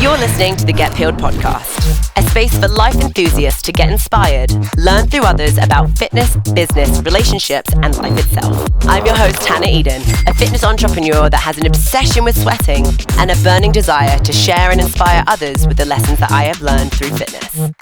You're listening to the Get Peeled podcast, a space for life enthusiasts to get inspired, learn through others about fitness, business, relationships, and life itself. I'm your host, Hannah Eden, a fitness entrepreneur that has an obsession with sweating and a burning desire to share and inspire others with the lessons that I have learned through fitness.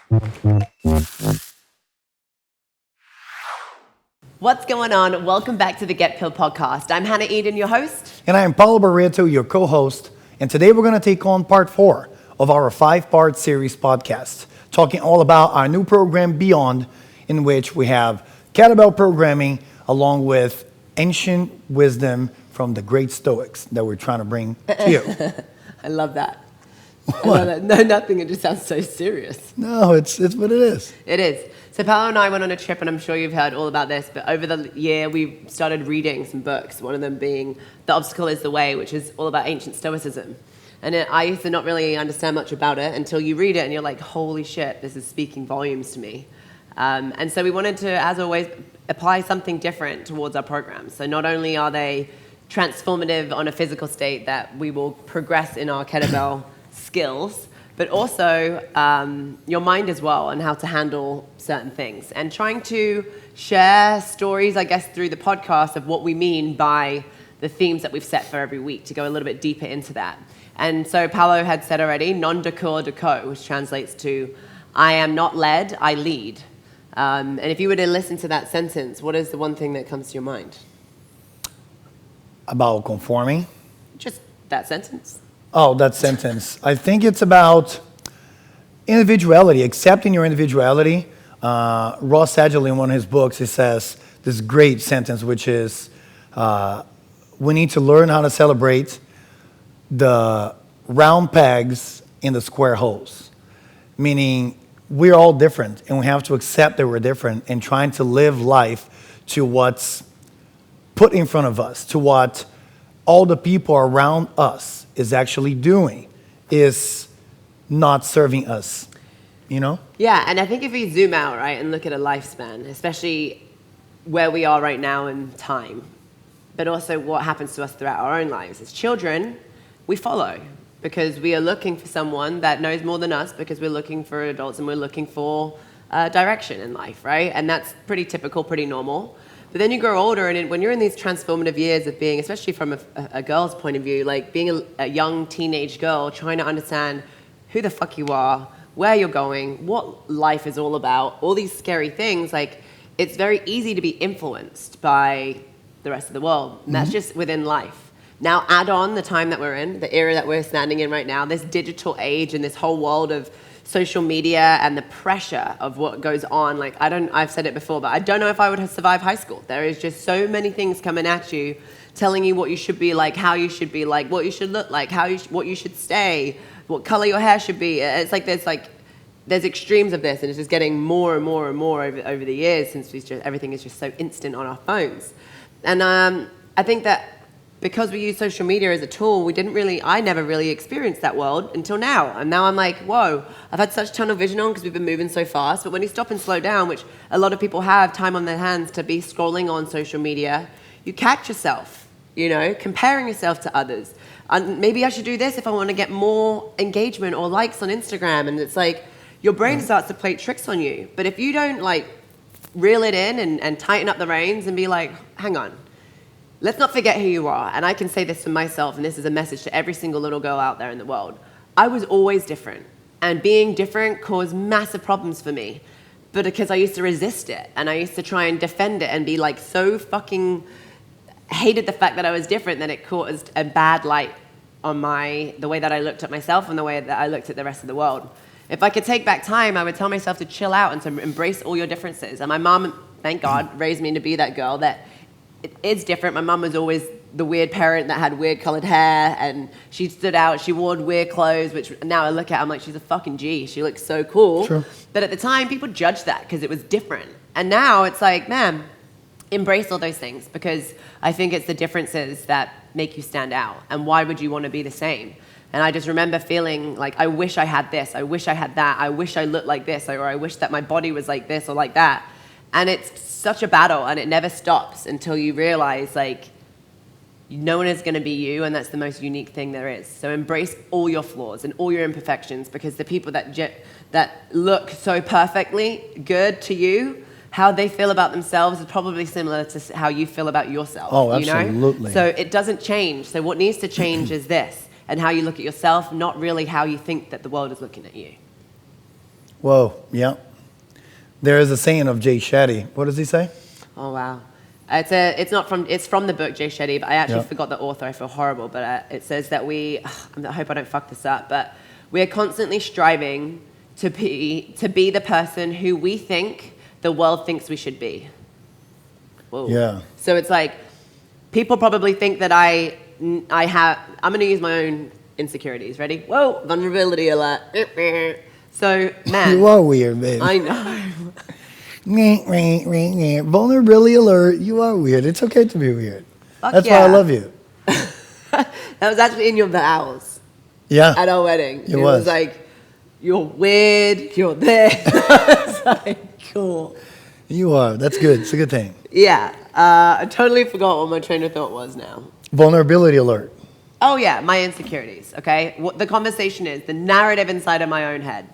What's going on? Welcome back to the Get Peeled podcast. I'm Hannah Eden, your host. And I am Paulo Barreto, your co-host. And today we're going to take on part 4 of our 5-part series podcast, talking all about our new program, Beyond, in which we have kettlebell programming along with ancient wisdom from the great Stoics that we're trying to bring to you. I love that. I love that. No, nothing. It just sounds so serious. No, it's what it is. It is. So Paolo and I went on a trip, and I'm sure you've heard all about this, but over the year we started reading some books, one of them being The Obstacle is the Way, which is all about ancient Stoicism. And I used to not really understand much about it until you read it and you're like, holy shit, this is speaking volumes to me. And so we wanted to, as always, apply something different towards our programs. So not only are they transformative on a physical state that we will progress in our kettlebell skills, but also your mind as well and how to handle certain things. And trying to share stories, I guess, through the podcast of what we mean by the themes that we've set for every week to go a little bit deeper into that. And so Paolo had said already, non Duco, Duco, which translates to, I am not led, I lead. And if you were to listen to that sentence, what is the one thing that comes to your mind? About conforming? Just that sentence. Oh, that sentence. I think it's about individuality, accepting your individuality. Ross Adgerley, in one of his books, he says this great sentence, which is, we need to learn how to celebrate the round pegs in the square holes. Meaning, we're all different, and we have to accept that we're different and trying to live life to what's put in front of us, to what all the people around us is actually doing, is not serving us, you know? Yeah, and I think if we zoom out, right, and look at a lifespan, especially where we are right now in time, but also what happens to us throughout our own lives. As children, we follow because we are looking for someone that knows more than us, because we're looking for adults and we're looking for direction in life, right? And that's pretty typical, pretty normal. But then you grow older, and when you're in these transformative years of being, especially from a girl's point of view, like being a young teenage girl, trying to understand who the fuck you are, where you're going, what life is all about, all these scary things, like it's very easy to be influenced by the rest of the world. And that's just within life. Now add on the time that we're in, the era that we're standing in right now, this digital age and this whole world of social media and the pressure of what goes on. Like, I've said it before, but I don't know if I would have survived high school. There is just so many things coming at you, telling you what you should be like, how you should be like, what you should look like, what you should stay, what color your hair should be. It's like there's extremes of this, and it's just getting more and more and more over the years, since everything is just so instant on our phones. And I think that because we use social media as a tool, I never really experienced that world until now. And now I'm like, whoa, I've had such tunnel vision on because we've been moving so fast. But when you stop and slow down, which a lot of people have time on their hands to be scrolling on social media, you catch yourself, comparing yourself to others. And maybe I should do this if I want to get more engagement or likes on Instagram. And it's like, your brain starts to play tricks on you. But if you don't reel it in and tighten up the reins and be like, hang on, let's not forget who you are. And I can say this for myself, and this is a message to every single little girl out there in the world. I was always different. And being different caused massive problems for me. But because I used to resist it, and I used to try and defend it and be so fucking hated the fact that I was different that it caused a bad light on the way that I looked at myself and the way that I looked at the rest of the world. If I could take back time, I would tell myself to chill out and to embrace all your differences. And my mom, thank God, raised me to be that girl that it is different. My mum was always the weird parent that had weird colored hair, and she stood out. She wore weird clothes, which now I look at, I'm like, she's a fucking G. She looks so cool. True. But at the time, people judged that because it was different. And now it's like, man, embrace all those things, because I think it's the differences that make you stand out. And why would you want to be the same? And I just remember feeling like, I wish I had this. I wish I had that. I wish I looked like this, or I wish that my body was like this or like that. And it's such a battle, and it never stops until you realize, No one is going to be you, and that's the most unique thing there is. So embrace all your flaws and all your imperfections, because the people that look so perfectly good to you, how they feel about themselves is probably similar to how you feel about yourself. Oh, you know? absolutely. So it doesn't change. So what needs to change is this, and how you look at yourself, not really how you think that the world is looking at you. Whoa, yeah. There is a saying of Jay Shetty. What does he say? Oh, wow. It's from the book Jay Shetty, but I actually forgot the author. I feel horrible, but it says that I hope I don't fuck this up, but we are constantly striving to be the person who we think the world thinks we should be. Whoa. Yeah. So it's like, people probably think that I'm going to use my own insecurities. Ready? Whoa, vulnerability alert. So, man. You are weird, baby. I know. Vulnerability alert. You are weird. It's okay to be weird. That's why I love you. That was actually in your vows. Yeah. At our wedding. It was like, you're weird, you're this. It's like, cool. You are. That's good. It's a good thing. Yeah. I totally forgot what my train of thought was now. Vulnerability alert. Oh, yeah, my insecurities, okay? What the conversation is, the narrative inside of my own head.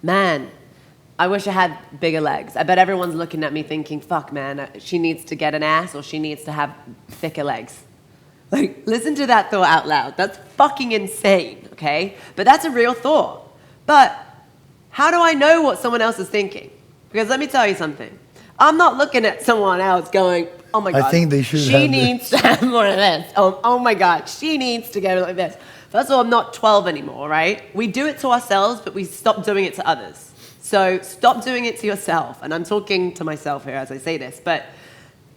Man, I wish I had bigger legs. I bet everyone's looking at me thinking, fuck, man, she needs to get an ass or she needs to have thicker legs. Like, listen to that thought out loud. That's fucking insane, okay? But that's a real thought. But how do I know what someone else is thinking? Because let me tell you something. I'm not looking at someone else going, oh my God, I think they should she have needs to have more of this. Oh my God, she needs to get like this. First of all, I'm not 12 anymore, right? We do it to ourselves, but we stop doing it to others. So stop doing it to yourself. And I'm talking to myself here as I say this, but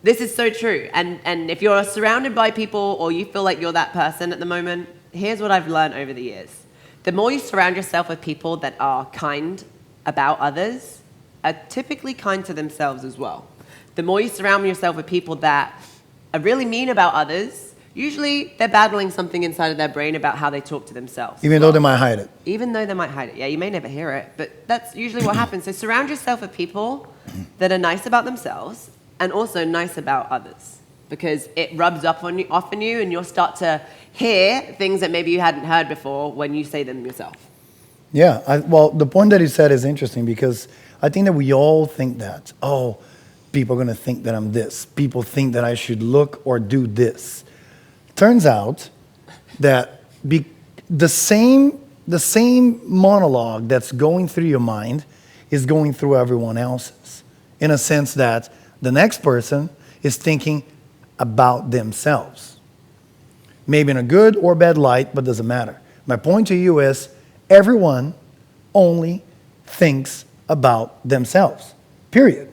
this is so true. And if you're surrounded by people or you feel like you're that person at the moment, here's what I've learned over the years. The more you surround yourself with people that are kind about others, are typically kind to themselves as well. The more you surround yourself with people that are really mean about others, usually they're battling something inside of their brain about how they talk to themselves. Even though they might hide it. Even though they might hide it. Yeah, you may never hear it, but that's usually what happens. So surround yourself with people that are nice about themselves and also nice about others, because it rubs off on you and you'll start to hear things that maybe you hadn't heard before when you say them yourself. Yeah, well, the point that he said is interesting, because I think that we all think that, oh, people are going to think that I'm this. People think that I should look or do this. Turns out that the same monologue that's going through your mind is going through everyone else's, in a sense that the next person is thinking about themselves. Maybe in a good or bad light, but doesn't matter. My point to you is, everyone only thinks about themselves, period.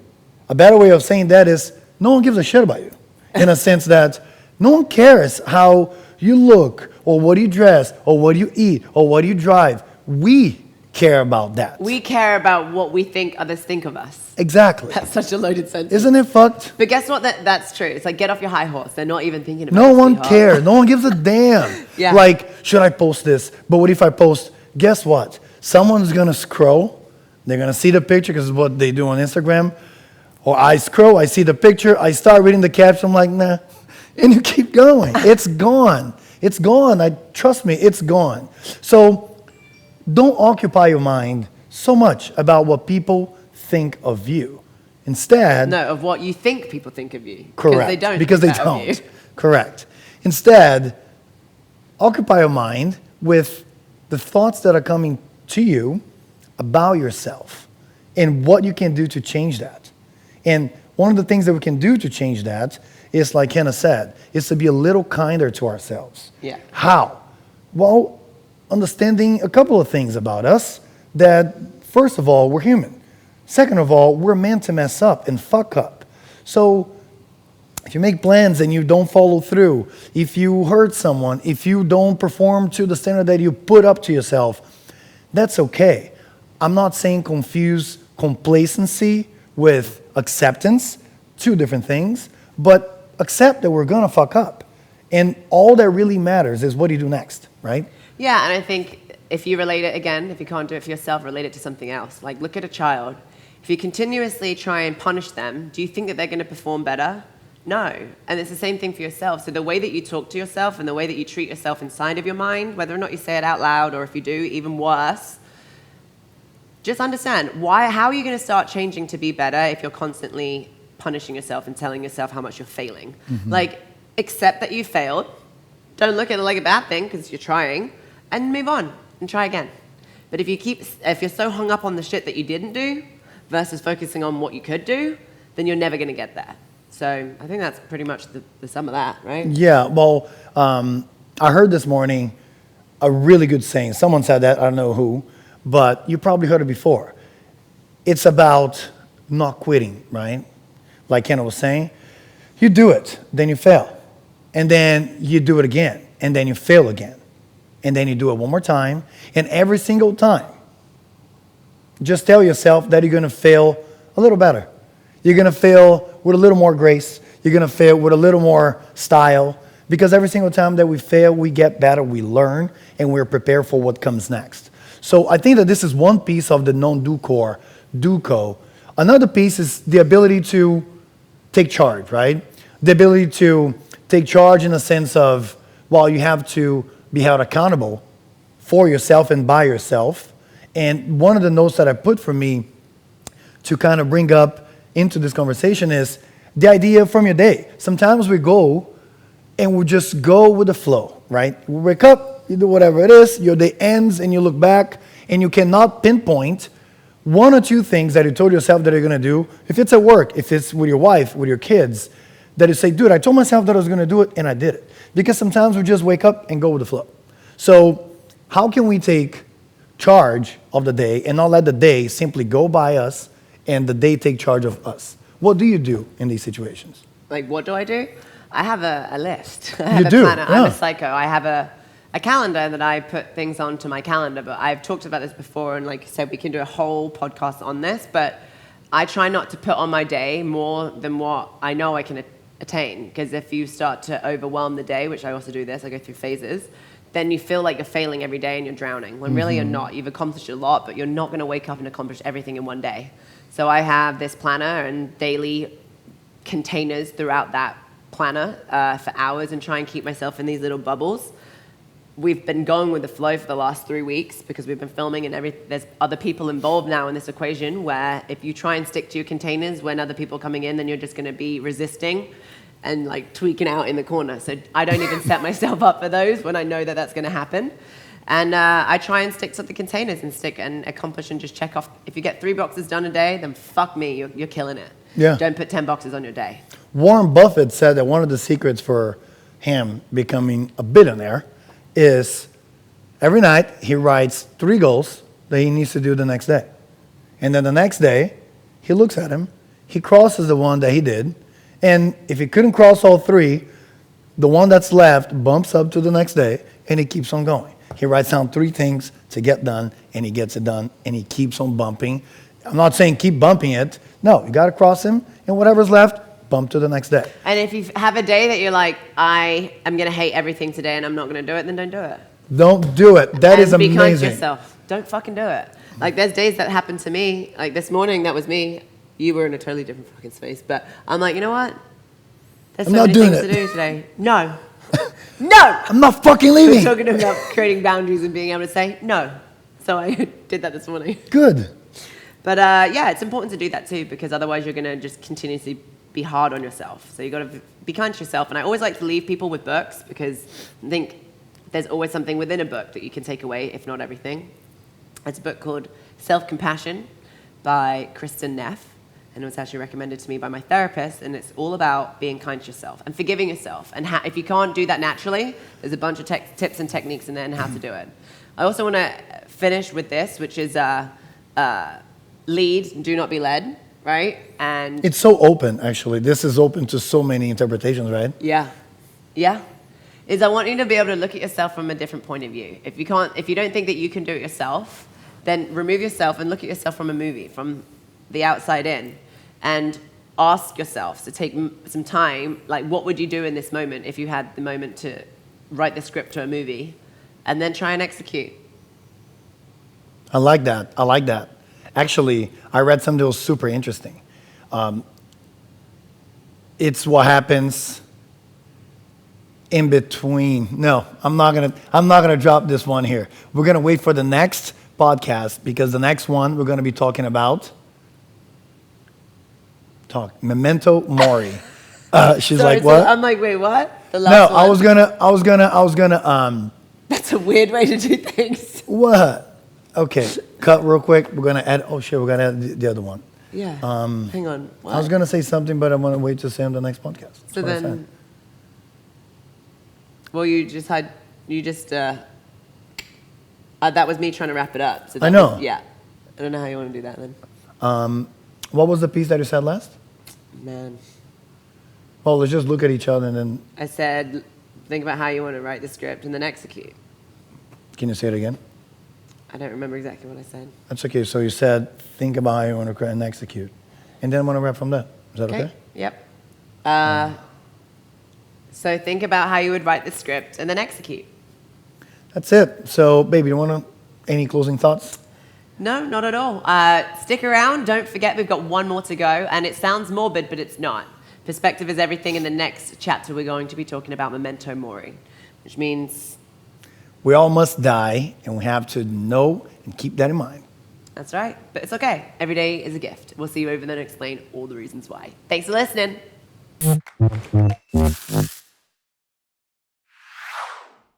A better way of saying that is, no one gives a shit about you, in a sense that no one cares how you look or what you dress or what you eat or what you drive. We care about that. We care about what we think others think of us. Exactly. That's such a loaded sentence. Isn't it fucked? But guess what? That's true. It's like, get off your high horse. They're not even thinking about No it, one sweetheart. cares. No one gives a damn. Yeah. Like, should I post this? But what if I post? Guess what? Someone's going to scroll. They're going to see the picture, because it's what they do on Instagram. Or I scroll, I see the picture, I start reading the caption, I'm like, nah. And you keep going. It's gone. It's gone. Trust me, it's gone. So don't occupy your mind so much about what people think of you. Instead... No, of what you think people think of you. Correct. Because they don't. Correct. Instead, occupy your mind with the thoughts that are coming to you about yourself and what you can do to change that. And one of the things that we can do to change that is, like Hannah said, is to be a little kinder to ourselves. Yeah. How? Well, understanding a couple of things about us, that first of all, we're human. Second of all, we're meant to mess up and fuck up. So if you make plans and you don't follow through, if you hurt someone, if you don't perform to the standard that you put up to yourself, that's okay. I'm not saying confuse complacency with acceptance, two different things, but accept that we're gonna fuck up. And all that really matters is what do you do next, right? Yeah, and I think if you relate it again, if you can't do it for yourself, relate it to something else. Like, look at a child. If you continuously try and punish them, do you think that they're gonna perform better? No. And it's the same thing for yourself. So the way that you talk to yourself and the way that you treat yourself inside of your mind, whether or not you say it out loud, or if you do, even worse, just understand how are you going to start changing to be better if you're constantly punishing yourself and telling yourself how much you're failing? Like, accept that you failed. Don't look at it like a bad thing because you're trying, and move on and try again. But if you're so hung up on the shit that you didn't do versus focusing on what you could do, then you're never going to get there. So I think that's pretty much the sum of that, right? Yeah, well, I heard this morning a really good saying. Someone said that, I don't know who, but you probably heard it before. It's about not quitting, right? Like Ken was saying, you do it, then you fail. And then you do it again, and then you fail again. And then you do it one more time, and every single time, just tell yourself that you're going to fail a little better. You're going to fail with a little more grace. You're going to fail with a little more style. Because every single time that we fail, we get better, we learn, and we're prepared for what comes next. So I think that this is one piece of the non-Ducor, Duco. Another piece is the ability to take charge, right? The ability to take charge in the sense of, well, you have to be held accountable for yourself and by yourself. And one of the notes that I put for me to kind of bring up into this conversation is the idea from your day. Sometimes we go and we just go with the flow, right? We wake up, you do whatever it is, your day ends, and you look back, and you cannot pinpoint one or two things that you told yourself that you're going to do. If it's at work, if it's with your wife, with your kids, that you say, dude, I told myself that I was going to do it, and I did it. Because sometimes we just wake up and go with the flow. So how can we take charge of the day and not let the day simply go by us and the day take charge of us? What do you do in these situations? Like, what do I do? I have a list. I You have do? a planner. Yeah. I'm a psycho. I have a calendar that I put things onto my calendar, but I've talked about this before, and like I said, we can do a whole podcast on this, but I try not to put on my day more than what I know I can attain, because if you start to overwhelm the day, which I also do this, I go through phases, then you feel like you're failing every day and you're drowning, when really you're not. You've accomplished a lot, but you're not going to wake up and accomplish everything in one day. So I have this planner and daily containers throughout that planner for hours, and try and keep myself in these little bubbles. We've been going with the flow for the last 3 weeks because we've been filming, and there's other people involved now in this equation, where if you try and stick to your containers when other people are coming in, then you're just going to be resisting and like tweaking out in the corner. So I don't even set myself up for those when I know that that's going to happen. And I try and stick to the containers and stick and accomplish and just check off. If you get 3 boxes done a day, then fuck me, you're killing it. Yeah. Don't put 10 boxes on your day. Warren Buffett said that one of the secrets for him becoming a billionaire is every night he writes 3 goals that he needs to do the next day. And then the next day, he looks at him, he crosses the one that he did, and if he couldn't cross all 3, the one that's left bumps up to the next day, and he keeps on going. He writes down 3 things to get done, and he gets it done, and he keeps on bumping. I'm not saying keep bumping it. No, you got to cross him, and whatever's left, bump to the next day. And if you have a day that you're like, I am going to hate everything today and I'm not going to do it, then don't do it. Don't do it. That is amazing. Be kind to yourself. Don't fucking do it. Like, there's days that happen to me. Like this morning, that was me. You were in a totally different fucking space. But I'm like, you know what? There's so many things to do today. No. No! I'm not fucking leaving. We're talking about creating boundaries and being able to say no. So I did that this morning. Good. But yeah, it's important to do that too, because otherwise you're going to just continuously be hard on yourself. So you got to be kind to yourself. And I always like to leave people with books, because I think there's always something within a book that you can take away, if not everything. It's a book called Self-Compassion by Kristen Neff, and it was actually recommended to me by my therapist, and it's all about being kind to yourself and forgiving yourself. And if you can't do that naturally, there's a bunch of tips and techniques in there on how to do it. I also want to finish with this, which is lead, do not be led. Right? And it's so open, actually. This is open to so many interpretations, right? Yeah. Yeah. I want you to be able to look at yourself from a different point of view. If you don't think that you can do it yourself, then remove yourself and look at yourself from a movie, from the outside in, and ask yourself to take some time, like, what would you do in this moment if you had the moment to write the script to a movie, and then try and execute. I like that. I like that. Actually, I read something that was super interesting. it's what happens in between. No, I'm not gonna drop this one here. We're gonna wait for the next podcast because the next one we're gonna be talking about memento mori. She's Sorry, like, what? I'm like, wait, what? The No, last I was gonna That's a weird way to do things. what? Okay, cut real quick. We're gonna add. Oh shit, we're gonna add the other one. Yeah. Hang on. What? I was gonna say something, but I want to wait to say on the next podcast. That's So what I said. then, well, that was me trying to wrap it up. So I know. Yeah. I don't know how you want to do that then. What was the piece that you said last? Man. Well, let's just look at each other and then. I said, think about how you want to write the script and then execute. Can you say it again? I don't remember exactly what I said. That's okay. So you said, think about how you want to create and execute. And then I want to wrap from there. Is that okay? Yep. So think about how you would write the script and then execute. That's it. So, baby, you want any closing thoughts? No, not at all. Stick around. Don't forget we've got one more to go. And it sounds morbid, but it's not. Perspective is everything. In the next chapter, we're going to be talking about memento mori, which means... We all must die, and we have to know and keep that in mind. That's right. But it's okay. Every day is a gift. We'll see you over there and explain all the reasons why. Thanks for listening.